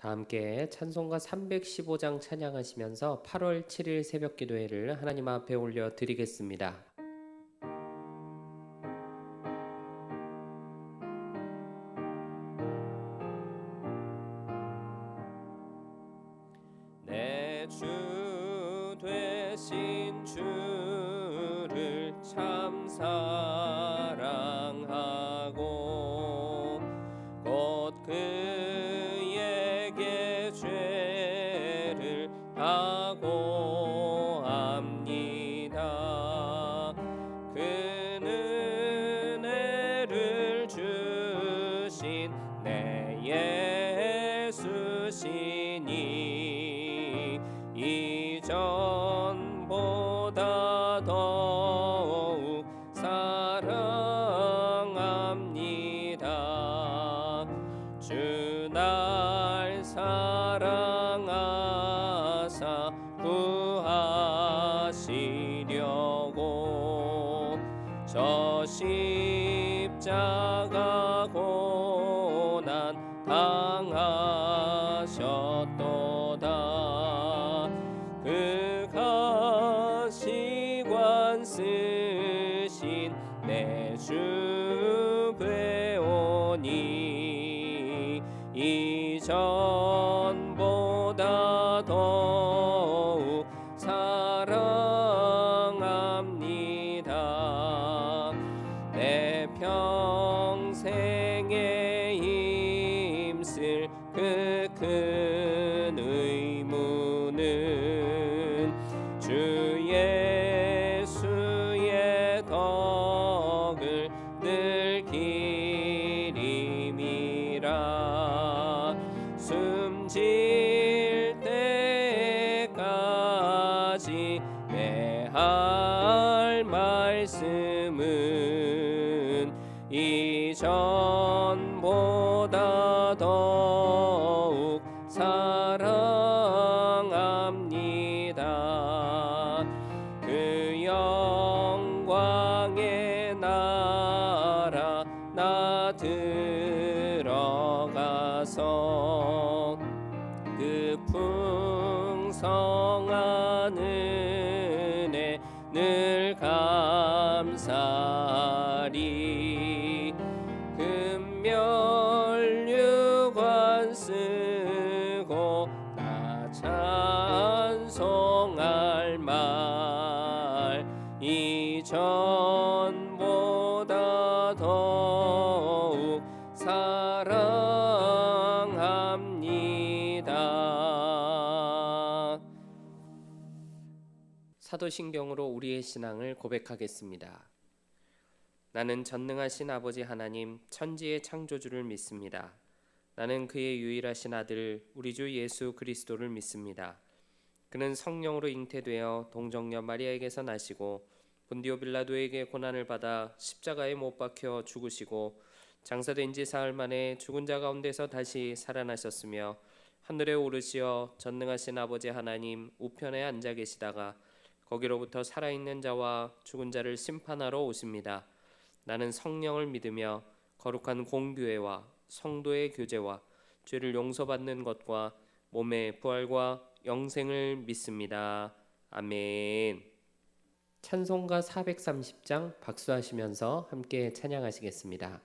다 함께 찬송가 315장 찬양하시면서 8월 7일 새벽기도회를 하나님 앞에 올려드리겠습니다. 내 주 되신 주를 참 사랑하고 곧 그에게 죄를 다고 합니다. 그는 은혜를 주신 내 예수시니 이전보다 더욱 사랑합니다. 주 날 사랑하사 구하시려고 저 십자가 고난 당하셨도다. 그 가시관 쓰신 내 주 배우니 이전보다 더욱 사랑합니다. 내 평생에 힘쓸 그 큰 의무는 주 예수의 덕을 늘 기림이라. 숨질 때까지 내 할 말씀은 이전보다 더욱 사랑합니다. 그 영광의 나라 나 들어가서 그 풍성한 은혜 늘 감사리. 금면류관 쓰고 나 찬송할 말 이전보다 더욱 사랑합니다. 사도신경으로 우리의 신앙을 고백하겠습니다. 나는 전능하신 아버지 하나님 천지의 창조주를 믿습니다. 나는 그의 유일하신 아들 우리 주 예수 그리스도를 믿습니다. 그는 성령으로 잉태되어 동정녀 마리아에게서 나시고 본디오 빌라도에게 고난을 받아 십자가에 못 박혀 죽으시고 장사된 지 사흘 만에 죽은 자 가운데서 다시 살아나셨으며 하늘에 오르시어 전능하신 아버지 하나님 우편에 앉아 계시다가 거기로부터 살아있는 자와 죽은 자를 심판하러 오십니다. 나는 성령을 믿으며 거룩한 공교회와 성도의 교제와 죄를 용서받는 것과 몸의 부활과 영생을 믿습니다. 아멘. 찬송가 430장 박수하시면서 함께 찬양하시겠습니다.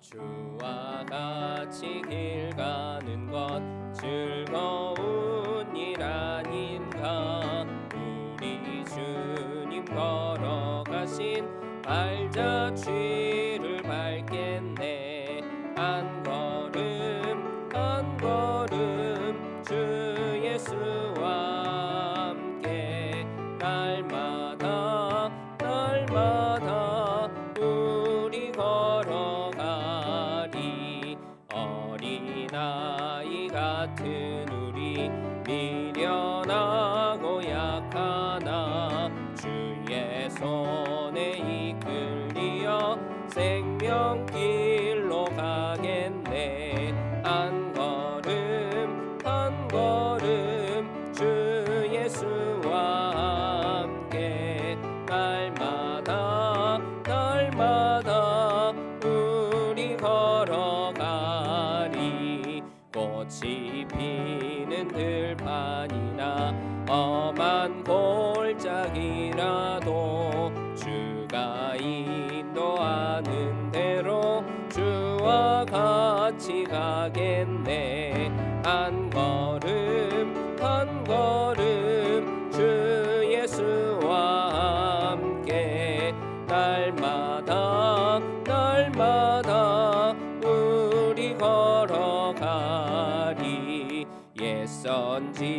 주와 같이 길 가는 것 즐거운 일 아닌가. 우리 주님 걸어가신 발자취를 밟겠네. 한 걸음 한 걸음 주 예수와 함께 날마다 날마다 우리 걸어가리. 어린아이 같은 우리 미련하고 약하나 주의 손에 이끌리어 가겠네. 한 걸음 한 걸음 주 예수와 함께 날마다 날마다 우리 걸어가리. 옛 선지자의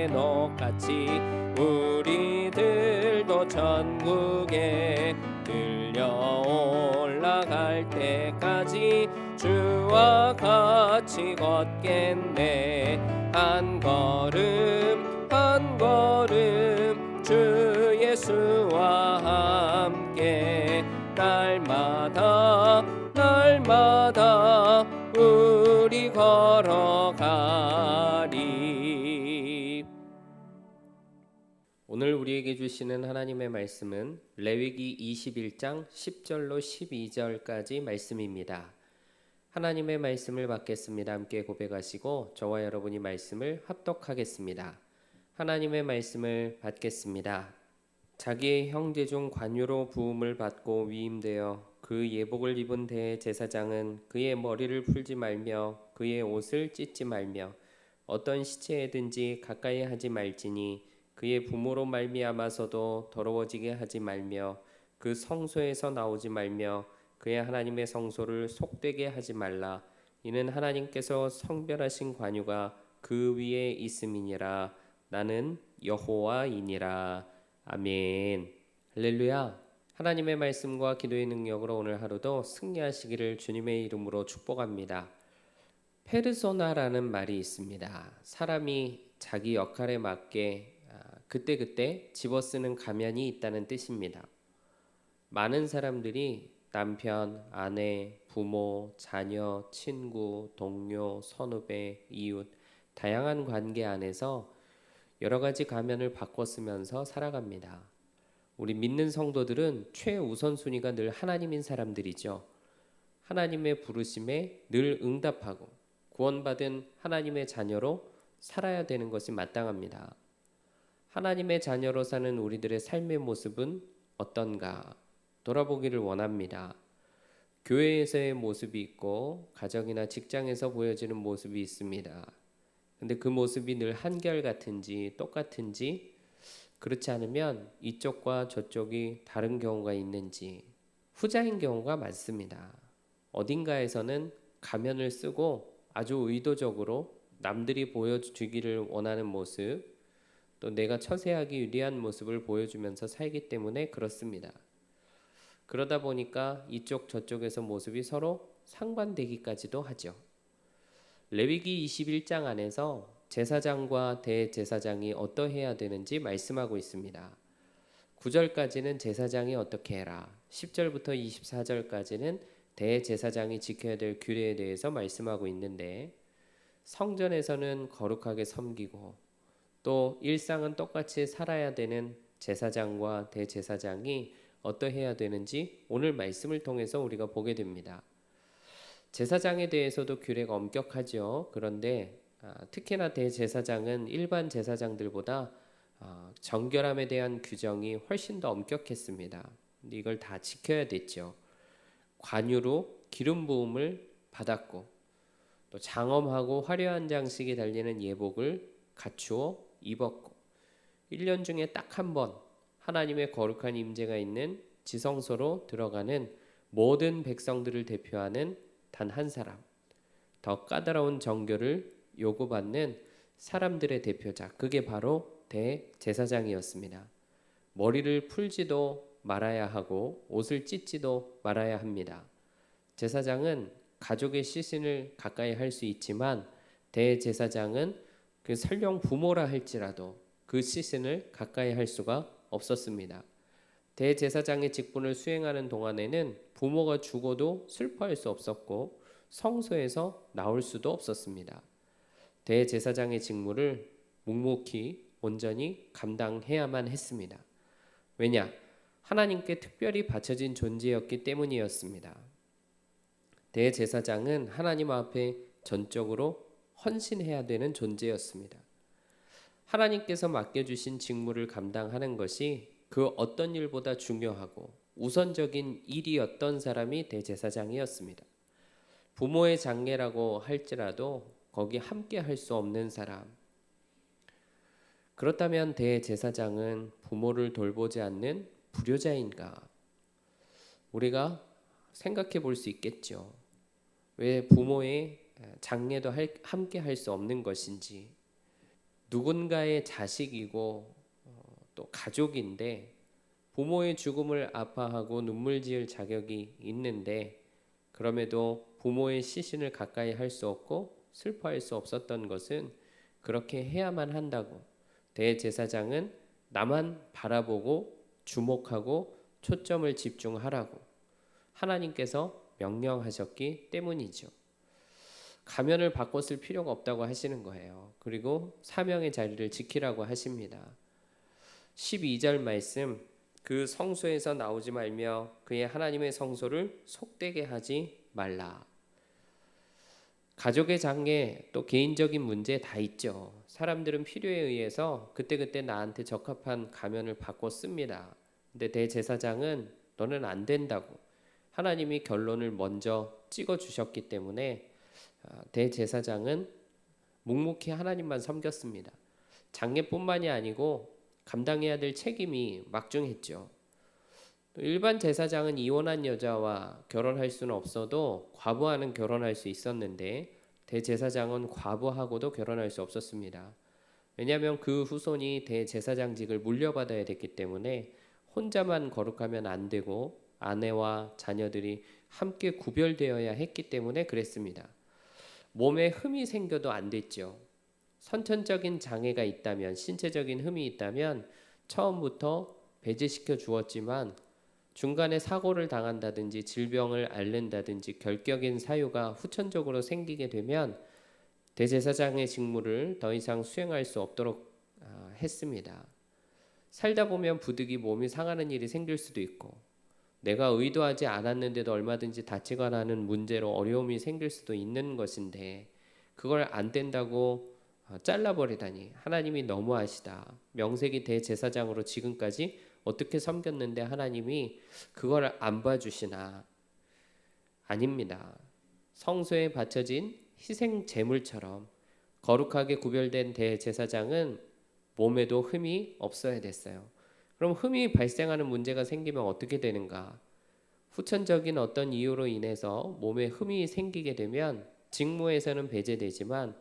녹같이 우리들도 천국에 들려 올라갈 때까지 주와 같이 걷겠네. 한 걸음 한 걸음 주 예수와 함께 날마다 날마다 우리 걸어가리. 오늘 우리에게 주시는 하나님의 말씀은 레위기 21장 10절로 12절까지 말씀입니다. 하나님의 말씀을 받겠습니다. 함께 고백하시고 저와 여러분이 말씀을 합독하겠습니다. 하나님의 말씀을 받겠습니다. 자기의 형제 중 관유로 부음을 받고 위임되어 그 예복을 입은 대제사장은 그의 머리를 풀지 말며 그의 옷을 찢지 말며 어떤 시체에든지 가까이 하지 말지니 그의 부모로 말미암아서도 더러워지게 하지 말며 그 성소에서 나오지 말며 그의 하나님의 성소를 속되게 하지 말라. 이는 하나님께서 성별하신 관유가 그 위에 있음이니라. 나는 여호와이니라. 아멘. 할렐루야. 하나님의 말씀과 기도의 능력으로 오늘 하루도 승리하시기를 주님의 이름으로 축복합니다. 페르소나라는 말이 있습니다. 사람이 자기 역할에 맞게 그때그때 집어쓰는 가면이 있다는 뜻입니다. 많은 사람들이 남편, 아내, 부모, 자녀, 친구, 동료, 선후배, 이웃, 다양한 관계 안에서 여러 가지 가면을 바꿔 쓰면서 살아갑니다. 우리 믿는 성도들은 최우선순위가 늘 하나님인 사람들이죠. 하나님의 부르심에 늘 응답하고 구원받은 하나님의 자녀로 살아야 되는 것이 마땅합니다. 하나님의 자녀로 사는 우리들의 삶의 모습은 어떤가 돌아보기를 원합니다. 교회에서의 모습이 있고 가정이나 직장에서 보여지는 모습이 있습니다. 근데 그 모습이 늘 한결같은지 똑같은지, 그렇지 않으면 이쪽과 저쪽이 다른 경우가 있는지, 후자인 경우가 많습니다. 어딘가에서는 가면을 쓰고 아주 의도적으로 남들이 보여주기를 원하는 모습, 또 내가 처세하기 유리한 모습을 보여주면서 살기 때문에 그렇습니다. 그러다 보니까 이쪽 저쪽에서 모습이 서로 상반되기까지도 하죠. 레위기 21장 안에서 제사장과 대제사장이 어떠해야 되는지 말씀하고 있습니다. 9절까지는 제사장이 어떻게 해라, 10절부터 24절까지는 대제사장이 지켜야 될 규례에 대해서 말씀하고 있는데, 성전에서는 거룩하게 섬기고 또 일상은 똑같이 살아야 되는 제사장과 대제사장이 어떠해야 되는지 오늘 말씀을 통해서 우리가 보게 됩니다. 제사장에 대해서도 규례가 엄격하죠. 그런데 특히나 대제사장은 일반 제사장들보다 정결함에 대한 규정이 훨씬 더 엄격했습니다. 근데 이걸 다 지켜야 됐죠. 관유로 기름 부음을 받았고 또 장엄하고 화려한 장식이 달리는 예복을 갖추어 입었고 1년 중에 딱 한 번 하나님의 거룩한 임재가 있는 지성소로 들어가는 모든 백성들을 대표하는 단 한 사람, 더 까다로운 정결을 요구받는 사람들의 대표자, 그게 바로 대제사장이었습니다. 머리를 풀지도 말아야 하고 옷을 찢지도 말아야 합니다. 제사장은 가족의 시신을 가까이 할 수 있지만 대제사장은 그 설령 부모라 할지라도 그 시신을 가까이 할 수가 없었습니다. 대제사장의 직분을 수행하는 동안에는 부모가 죽어도 슬퍼할 수 없었고 성소에서 나올 수도 없었습니다. 대제사장의 직무를 묵묵히 온전히 감당해야만 했습니다. 왜냐? 하나님께 특별히 바쳐진 존재였기 때문이었습니다. 대제사장은 하나님 앞에 전적으로 헌신해야 되는 존재였습니다. 하나님께서 맡겨주신 직무를 감당하는 것이 그 어떤 일보다 중요하고 우선적인 일이었던 사람이 대제사장이었습니다. 부모의 장례라고 할지라도 거기 함께 할 수 없는 사람. 그렇다면 대제사장은 부모를 돌보지 않는 불효자인가? 우리가 생각해 볼 수 있겠죠. 왜 부모의 장례도 함께 할 수 없는 것인지. 누군가의 자식이고 또 가족인데 부모의 죽음을 아파하고 눈물 지을 자격이 있는데 그럼에도 부모의 시신을 가까이 할 수 없고 슬퍼할 수 없었던 것은 그렇게 해야만 한다고 대제사장은 나만 바라보고 주목하고 초점을 집중하라고 하나님께서 명령하셨기 때문이죠. 가면을 바꿨을 필요가 없다고 하시는 거예요. 그리고 사명의 자리를 지키라고 하십니다. 12절 말씀, 그 성소에서 나오지 말며 그의 하나님의 성소를 속되게 하지 말라. 가족의 장례 또 개인적인 문제 다 있죠. 사람들은 필요에 의해서 그때그때 나한테 적합한 가면을 바꿔 씁니다. 근데 대제사장은 너는 안 된다고 하나님이 결론을 먼저 찍어 주셨기 때문에 대제사장은 묵묵히 하나님만 섬겼습니다. 장례뿐만이 아니고 감당해야 될 책임이 막중했죠. 또 일반 제사장은 이혼한 여자와 결혼할 수는 없어도 과부와는 결혼할 수 있었는데 대제사장은 과부하고도 결혼할 수 없었습니다. 왜냐하면 그 후손이 대제사장직을 물려받아야 됐기 때문에 혼자만 거룩하면 안 되고 아내와 자녀들이 함께 구별되어야 했기 때문에 그랬습니다. 몸에 흠이 생겨도 안 됐죠. 선천적인 장애가 있다면, 신체적인 흠이 있다면 처음부터 배제시켜 주었지만 중간에 사고를 당한다든지 질병을 앓는다든지 결격인 사유가 후천적으로 생기게 되면 대제사장의 직무를 더 이상 수행할 수 없도록 했습니다. 살다 보면 부득이 몸이 상하는 일이 생길 수도 있고 내가 의도하지 않았는데도 얼마든지 다치거나 하는 문제로 어려움이 생길 수도 있는 것인데 그걸 안 된다고 잘라버리다니 하나님이 너무하시다. 명색이 대제사장으로 지금까지 어떻게 섬겼는데 하나님이 그걸 안 봐주시나? 아닙니다. 성소에 바쳐진 희생 제물처럼 거룩하게 구별된 대제사장은 몸에도 흠이 없어야 됐어요. 그럼 흠이 발생하는 문제가 생기면 어떻게 되는가? 후천적인 어떤 이유로 인해서 몸에 흠이 생기게 되면 직무에서는 배제되지만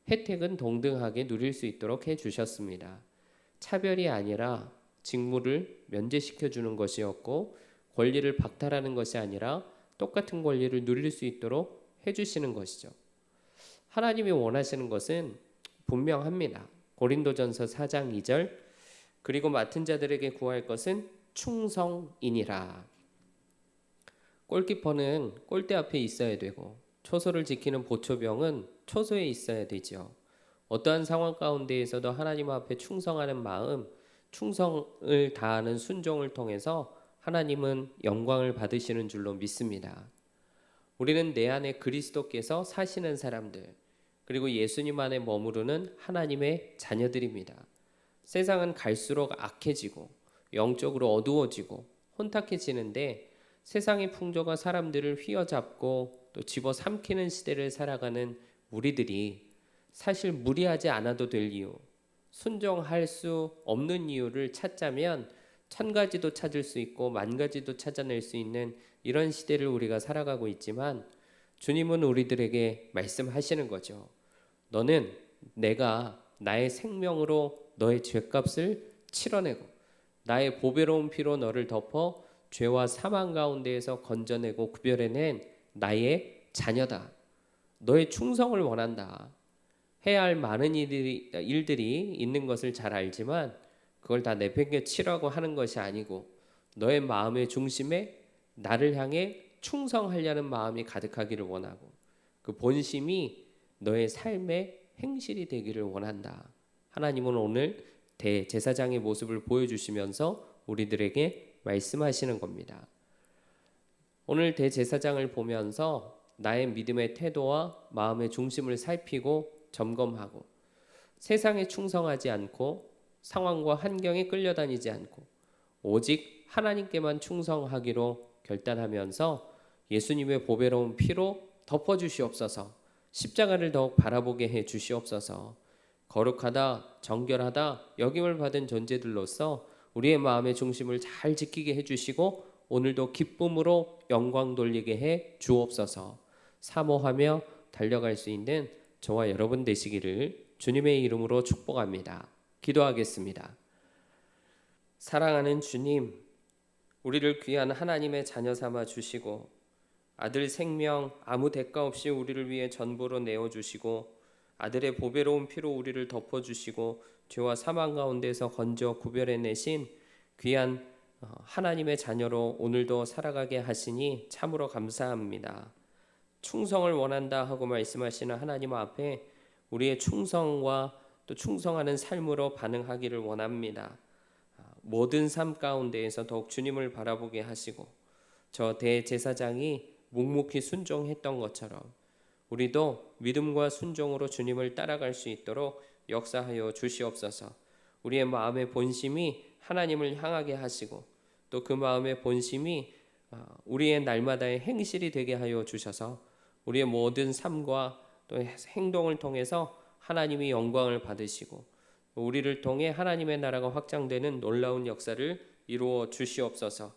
혜택은 동등하게 누릴 수 있도록 해주셨습니다. 차별이 아니라 직무를 면제시켜 주는 것이었고 권리를 박탈하는 것이 아니라 똑같은 권리를 누릴 수 있도록 해주시는 것이죠. 하나님이 원하시는 것은 분명합니다. 고린도전서 4장 2절 그리고 맡은 자들에게 구할 것은 충성이니라. 골키퍼는 골대 앞에 있어야 되고 초소를 지키는 보초병은 초소에 있어야 되죠. 어떠한 상황 가운데에서도 하나님 앞에 충성하는 마음, 충성을 다하는 순종을 통해서 하나님은 영광을 받으시는 줄로 믿습니다. 우리는 내 안에 그리스도께서 사시는 사람들, 그리고 예수님 안에 머무르는 하나님의 자녀들입니다. 세상은 갈수록 악해지고 영적으로 어두워지고 혼탁해지는데 세상의 풍조가 사람들을 휘어잡고 또 집어삼키는 시대를 살아가는 우리들이 사실 무리하지 않아도 될 이유, 순종할 수 없는 이유를 찾자면 1000가지도 찾을 수 있고 10,000가지도 찾아낼 수 있는 이런 시대를 우리가 살아가고 있지만 주님은 우리들에게 말씀하시는 거죠. 너는 내가 나의 생명으로 너의 죄값을 치러내고 나의 보배로운 피로 너를 덮어 죄와 사망 가운데에서 건져내고 구별해낸 나의 자녀다. 너의 충성을 원한다. 해야 할 많은 일들이 있는 것을 잘 알지만 그걸 다 내팽개치라고 하는 것이 아니고 너의 마음의 중심에 나를 향해 충성하려는 마음이 가득하기를 원하고 그 본심이 너의 삶의 행실이 되기를 원한다. 하나님은 오늘 대제사장의 모습을 보여주시면서 우리들에게 말씀하시는 겁니다. 오늘 대제사장을 보면서 나의 믿음의 태도와 마음의 중심을 살피고 점검하고 세상에 충성하지 않고 상황과 환경에 끌려다니지 않고 오직 하나님께만 충성하기로 결단하면서 예수님의 보배로운 피로 덮어 주시옵소서. 십자가를 더욱 바라보게 해 주시옵소서. 거룩하다, 정결하다 여김을 받은 존재들로서 우리의 마음의 중심을 잘 지키게 해 주시고 오늘도 기쁨으로 영광 돌리게 해 주옵소서. 사모하며 달려갈 수 있는 저와 여러분 되시기를 주님의 이름으로 축복합니다. 기도하겠습니다. 사랑하는 주님, 우리를 귀한 하나님의 자녀 삼아 주시고 아들 생명 아무 대가 없이 우리를 위해 전부로 내어주시고 아들의 보배로운 피로 우리를 덮어주시고 죄와 사망 가운데서 건져 구별해내신 귀한 하나님의 자녀로 오늘도 살아가게 하시니 참으로 감사합니다. 충성을 원한다 하고 말씀하시는 하나님 앞에 우리의 충성과 또 충성하는 삶으로 반응하기를 원합니다. 모든 삶 가운데에서 더욱 주님을 바라보게 하시고 저 대제사장이 묵묵히 순종했던 것처럼 우리도 믿음과 순종으로 주님을 따라갈 수 있도록 역사하여 주시옵소서. 우리의 마음의 본심이 하나님을 향하게 하시고 또 그 마음의 본심이 우리의 날마다의 행실이 되게 하여 주셔서 우리의 모든 삶과 또 행동을 통해서 하나님이 영광을 받으시고 우리를 통해 하나님의 나라가 확장되는 놀라운 역사를 이루어 주시옵소서.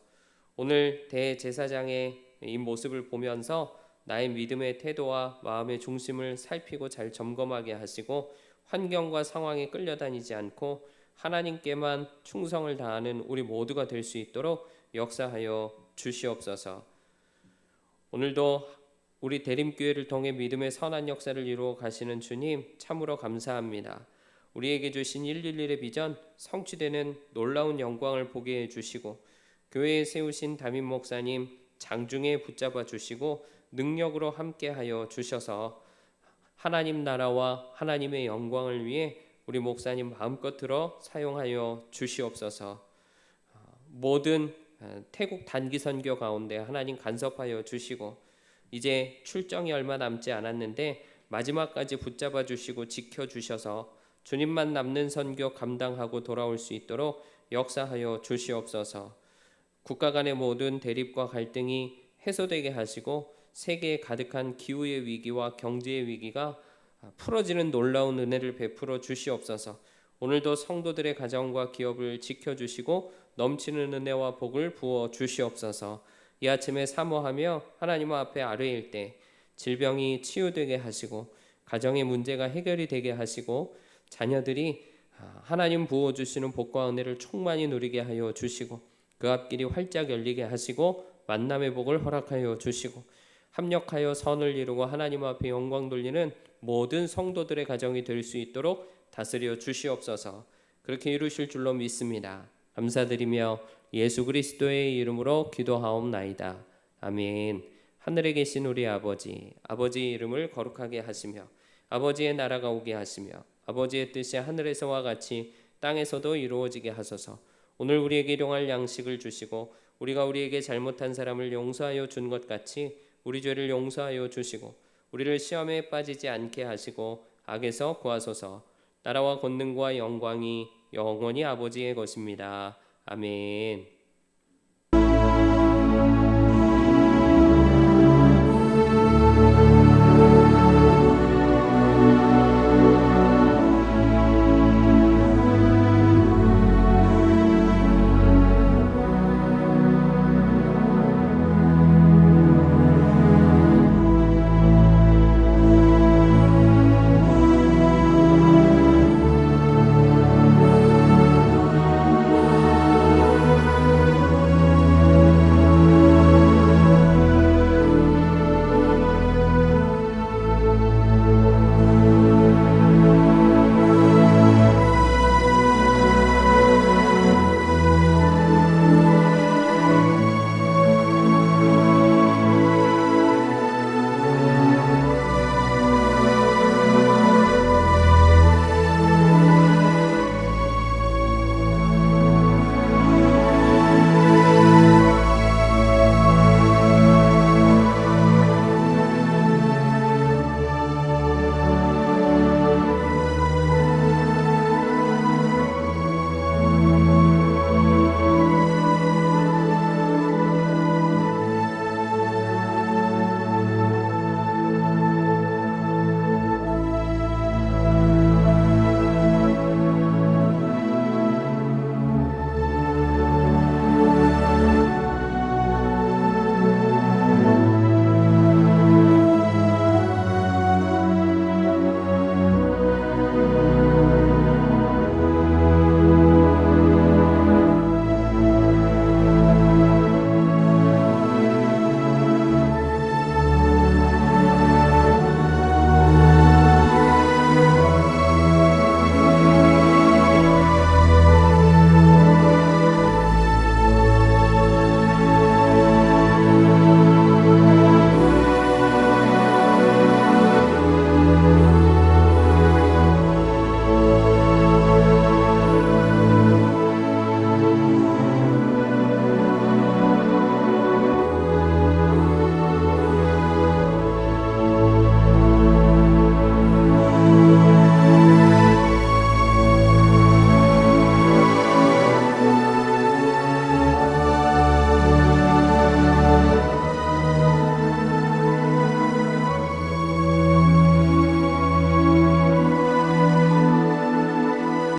오늘 대제사장의 이 모습을 보면서 나의 믿음의 태도와 마음의 중심을 살피고 잘 점검하게 하시고 환경과 상황에 끌려다니지 않고 하나님께만 충성을 다하는 우리 모두가 될 수 있도록 역사하여 주시옵소서. 오늘도 우리 대림교회를 통해 믿음의 선한 역사를 이루어 가시는 주님 참으로 감사합니다. 우리에게 주신 111의 비전 성취되는 놀라운 영광을 보게 해주시고 교회에 세우신 담임 목사님 장중에 붙잡아 주시고 능력으로 함께하여 주셔서 하나님 나라와 하나님의 영광을 위해 우리 목사님 마음껏 들어 사용하여 주시옵소서. 모든 태국 단기 선교 가운데 하나님 간섭하여 주시고 이제 출정이 얼마 남지 않았는데 마지막까지 붙잡아 주시고 지켜 주셔서 주님만 남는 선교 감당하고 돌아올 수 있도록 역사하여 주시옵소서. 국가 간의 모든 대립과 갈등이 해소되게 하시고 세계에 가득한 기후의 위기와 경제의 위기가 풀어지는 놀라운 은혜를 베풀어 주시옵소서. 오늘도 성도들의 가정과 기업을 지켜주시고 넘치는 은혜와 복을 부어 주시옵소서. 이 아침에 사모하며 하나님 앞에 아뢰일 때 질병이 치유되게 하시고 가정의 문제가 해결이 되게 하시고 자녀들이 하나님 부어주시는 복과 은혜를 충만히 누리게 하여 주시고 그 앞길이 활짝 열리게 하시고 만남의 복을 허락하여 주시고 합력하여 선을 이루고 하나님 앞에 영광 돌리는 모든 성도들의 가정이 될 수 있도록 다스려 주시옵소서. 그렇게 이루실 줄로 믿습니다. 감사드리며 예수 그리스도의 이름으로 기도하옵나이다. 아멘. 하늘에 계신 우리 아버지, 아버지의 이름을 거룩하게 하시며 아버지의 나라가 오게 하시며 아버지의 뜻이 하늘에서와 같이 땅에서도 이루어지게 하소서. 오늘 우리에게 일용할 양식을 주시고 우리가 우리에게 잘못한 사람을 용서하여 준 것 같이 우리 죄를 용서하여 주시고 우리를 시험에 빠지지 않게 하시고 악에서 구하소서. 나라와 권능과 영광이 영원히 아버지의 것입니다. 아멘.